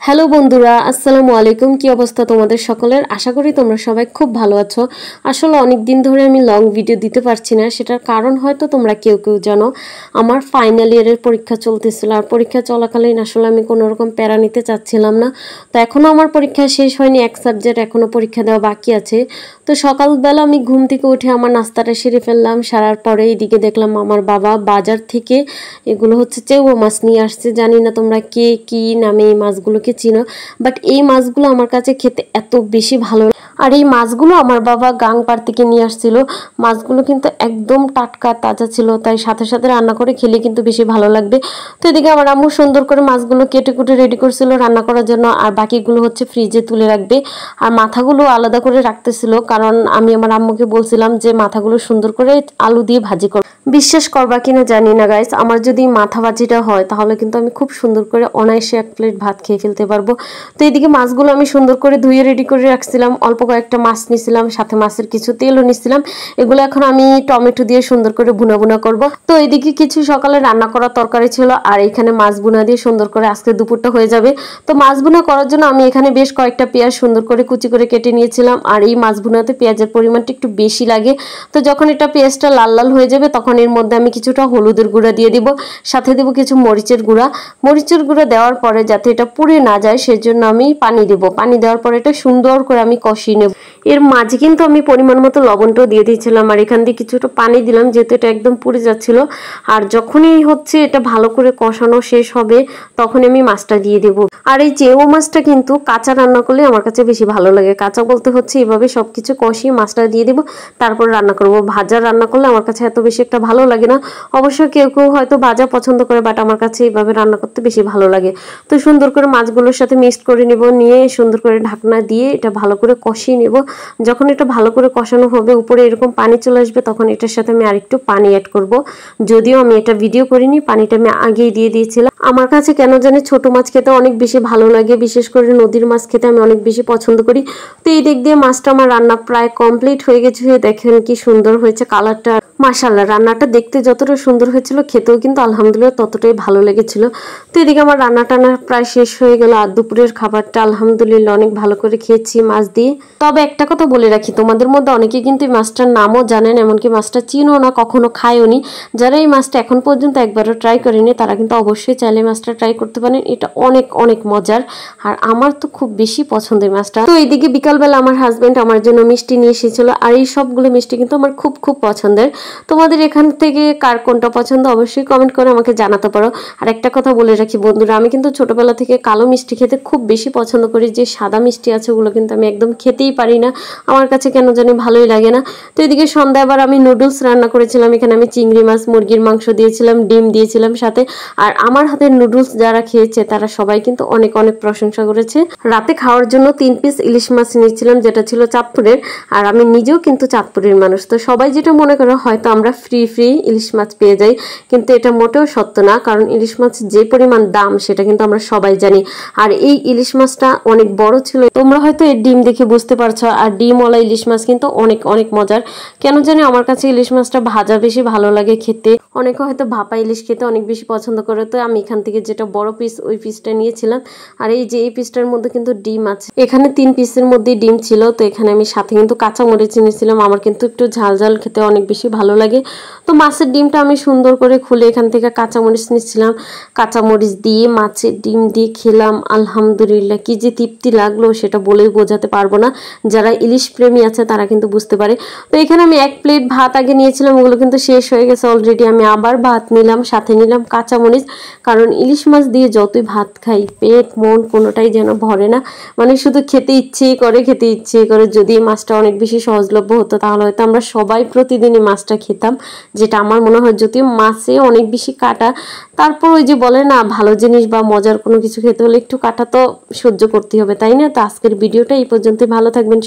Hello বন্ধুরা, আসসালামু আলাইকুম। কি অবস্থা তোমাদের সকলের? আশা করি তোমরা সবাই খুব ভালো আছো। আসলে অনেক দিন ধরে আমি লং ভিডিও দিতে পারছি না, সেটার কারণ হয়তো তোমরা কেউ কেউ জানো। আমার ফাইনাল ইয়ারের পরীক্ষা চলতেছিল, আর পরীক্ষা চলাকালীন আসলে আমি কোনো রকম প্যারা নিতে চাচ্ছিলাম না। তো এখনও আমার পরীক্ষা শেষ হয়নি, এক সাবজেক্ট এখনও পরীক্ষা দেওয়া বাকি আছে। তো সকালবেলা আমি ঘুম থেকে উঠে আমার নাস্তাটা সেরে ফেললাম। সারার পরে এইদিকে দেখলাম আমার বাবা বাজার থেকে এগুলো হচ্ছে চেউয়া মাছ নিয়ে আসছে। জানি না তোমরা কে কি নামে এই মাছগুলোকে চিনো, বাট এই মাছগুলো আমার কাছে খেতে এত বেশি ভালো। আর এই মাছগুলো আমার বাবা গাংপাড় থেকে নিয়ে আসছিল। মাছগুলো কিন্তু একদম টাটকা তাজা ছিল, তাই সাথে সাথে রান্না করে খেলে কিন্তু বেশি ভালো লাগবে। তো এদিকে আমার আম্মু সুন্দর করে মাছগুলো কেটে কুটে রেডি করছিল রান্না করার জন্য, আর বাকিগুলো হচ্ছে ফ্রিজে তুলে রাখবে। আর মাথাগুলো আলাদা করে রাখতেছিল, কারণ আমি আমার আম্মুকে বলছিলাম যে মাথাগুলো সুন্দর করে আলু দিয়ে ভাজি কর। বিশ্বাস করবা কিনা জানি না গাইস, আমার যদি মাথা ভাজিটা হয় তাহলে কিন্তু আমি খুব সুন্দর করে অনায়াসে এক প্লেট ভাত খেয়ে ফেলতে পারবো। তো এইদিকে মাছগুলো আমি সুন্দর করে ধুয়ে রেডি করে রাখছিলাম। অল্প কয়েকটা মাছ নিছিলাম, সাথে মাছের কিছু তেলও নিছিলাম। এগুলো এখন আমি টমেটো দিয়ে সুন্দর করে ভুনা ভুনা করব। তো এইদিকে কিছু সকালে রান্না করা তরকারি ছিল, আর এখানে মাছ ভুনা দিয়ে সুন্দর করে আজকে দুপুরটা হয়ে যাবে। তো মাছ ভুনা করার জন্য আমি এখানে বেশ কয়েকটা পেঁয়াজ সুন্দর করে কুচি করে কেটে নিয়েছিলাম। আর এই মাছ ভুনাতে পেঁয়াজের পরিমাণটা একটু বেশি লাগে। তো যখন এটা পেঁয়াজটা লাল লাল হয়ে যাবে তখন এর মধ্যে আমি কিছুটা হলুদের গুঁড়া দিয়ে দিব, সাথে দেবো কিছু মরিচের গুঁড়া। মরিচের গুঁড়া দেওয়ার পরে যাতে এটা পুড়ে না যায় সেজন্য আমি পানি দেব। পানি দেওয়ার পরে এটা সুন্দর করে আমি কষিয়ে নেব। এর মাঝে কিন্তু আমি পরিমাণ মতো লবণটাও দিয়ে দিয়েছিলাম, আর এখান দিয়ে কিছুটা পানি দিলাম যেহেতু এটা একদম পুড়ে যাচ্ছিল। আর যখনই হচ্ছে এটা ভালো করে কষানো শেষ হবে তখন আমি মাছটা দিয়ে দেব। আর এই চেও মাছটা কিন্তু কাঁচা রান্না করলে আমার কাছে বেশি ভালো লাগে। কাঁচা বলতে হচ্ছে এভাবে সবকিছু কষিয়ে মাছটা দিয়ে দেব, তারপর রান্না করব। ভাজা রান্না করলে আমার কাছে এত বেশি একটা ভালো লাগে না। অবশ্য কেউ কেউ হয়তো ভাজা পছন্দ করে, বাট আমার কাছে এইভাবে রান্না করতে বেশি ভালো লাগে। তো সুন্দর করে মাছগুলোর সাথে মিক্সড করে নেব, নিয়ে সুন্দর করে ঢাকনা দিয়ে এটা ভালো করে কষিয়ে নেব। যখন এটা ভালো করে কষানো হবে উপরে এরকম পানি চলে আসবে তখন এটার সাথে আমি আরেকটু পানি অ্যাড করব। যদিও আমি এটা ভিডিও করিনি, পানিটা আমি আগেই দিয়ে দিয়েছিলাম। আমার কাছে কেন জানি ছোট মাছ খেতে অনেক বেশি ভালো লাগে, বিশেষ করে নদীর মাছ খেতে আমি অনেক বেশি পছন্দ করি। তো এই দিক দিয়ে মাছটা আমার রান্না প্রায় কমপ্লিট হয়ে গেছে। দেখেন কি সুন্দর হয়েছে কালারটা। মাশাআল্লাহ, রান্নাটা দেখতে যতটা সুন্দর হয়েছিল খেতেও কিন্তু আলহামদুলিল্লাহ ততটাই ভালো লেগেছিল। তো এদিকে আমার রান্না টান্না প্রায় শেষ হয়ে গেল, আর দুপুরের খাবারটা আলহামদুলিল্লাহ অনেক ভালো করে খেয়েছি মাছ দিয়ে। তবে একটা কথা বলে রাখি, তোমাদের মধ্যে অনেকে কিন্তু এই মাছটার নামও জানেন, এমনকি মাছটা চিনো না, কখনো খায়ও নি। যারা এই মাছটা এখন পর্যন্ত একবারও ট্রাই করেনি তারা কিন্তু অবশ্যই চাইলে মাছটা ট্রাই করতে পারেন। এটা অনেক অনেক মজার, আর আমার তো খুব বেশি পছন্দ এই মাছটা। তো এইদিকে বিকালবেলা আমার হাজবেন্ড আমার জন্য মিষ্টি নিয়ে এসেছিল, আর এই সবগুলো মিষ্টি কিন্তু আমার খুব খুব পছন্দের। তোমাদের এখান থেকে কার কোনটা পছন্দ অবশ্যই কমেন্ট করে আমাকে জানাতে পারো। আর একটা কথা বলে রাখি বন্ধুরা, আমি কিন্তু ছোটবেলা থেকে কালো মিষ্টি খেতে খুব বেশি পছন্দ করি। যে সাদা মিষ্টি আছে ওগুলো কিন্তু আমি একদম খেতেই পারি না, আমার কাছে কেন জানি ভালোই লাগে না। তো এদিকে সন্ধ্যায় আবার আমি নুডলস রান্না করেছিলাম। এখানে আমি চিংড়ি মাছ, মুরগির মাংস দিয়েছিলাম, ডিম দিয়েছিলাম সাথে। আর আমার হাতের নুডলস যারা খেয়েছে তারা সবাই কিন্তু অনেক অনেক প্রশংসা করেছে। রাতে খাওয়ার জন্য 3 পিস ইলিশ মাছ নিয়েছিলাম, যেটা ছিল চাঁদপুরের। আর আমি নিজেও কিন্তু চাঁদপুরের মানুষ। তো সবাই যেটা মনে করে হয়তো আমরা ফ্রি ইলিশ মাছ পেয়ে যাই, কিন্তু এটা মোটেও সত্য না, কারণ ইলিশ মাছ যে পরিমাণ দাম সেটা কিন্তু আমরা সবাই জানি। আর এই ইলিশ মাছটা অনেক বড় ছিল, তোমরা হয়তো এর ডিম দেখে বুঝতে পারছো। আর ডিমওয়ালা ইলিশ মাছ কিন্তু অনেক অনেক মজার। কেন জানি আমার কাছে ইলিশ মাছটা ভাজা বেশি ভালো লাগে খেতে, অনেকে হয়তো ভাপা ইলিশ খেতে অনেক বেশি পছন্দ করে। তো আমি এখান থেকে যেটা বড় পিস ওই পিসটা নিয়েছিলাম। আর এই যে এই পিসটার মধ্যে কিন্তু ডিম আছে, এখানে 3 পিসের মধ্যে ডিম ছিল। তো এখানে আমি সাথে কিন্তু কাঁচামরিচ নিয়েছিলাম, আমার কিন্তু একটু ঝাল ঝাল খেতে অনেক বেশি ভালো লাগে। তো মাছের ডিমটা আমি সুন্দর করে খুলে এখান থেকে কাঁচামরিচ নিচ্ছিলাম, কাঁচামরিচ দিয়ে মাছের ডিম দিয়ে খেলাম। আলহামদুলিল্লাহ কি যে তৃপ্তি লাগলো সেটা বলেই বোঝাতে পারবো না। যারা ইলিশ প্রেমী আছে তারা কিন্তু বুঝতে পারে। তো এখানে আমি 1 প্লেট ভাত আগে নিয়েছিলাম, ওগুলো কিন্তু শেষ হয়ে গেছে অলরেডি। আমি আবার ভাত নিলাম, সাথে নিলাম কাঁচামরিচ, কারণ ইলিশ মাছ দিয়ে যতই ভাত খাই পেট মন কোনোটাই যেন ভরে না, মানে শুধু খেতে ইচ্ছেই করে, খেতে ইচ্ছে করে। যদি এই মাছটা অনেক বেশি সহজলভ্য হতো তাহলে হয়তো আমরা সবাই প্রতিদিনই মাছটা খেতাম, যেটা আমার মনে হয়। যদিও মাছে অনেক বেশি কাটা, তারপর ওই যে বলে না ভালো জিনিস বা মজার কোনো কিছু খেতে হলে একটু কাটা তো সহ্য করতে হবে, তাই না? তো আজকের ভিডিওটা এই পর্যন্তই, ভালো থাকবেন।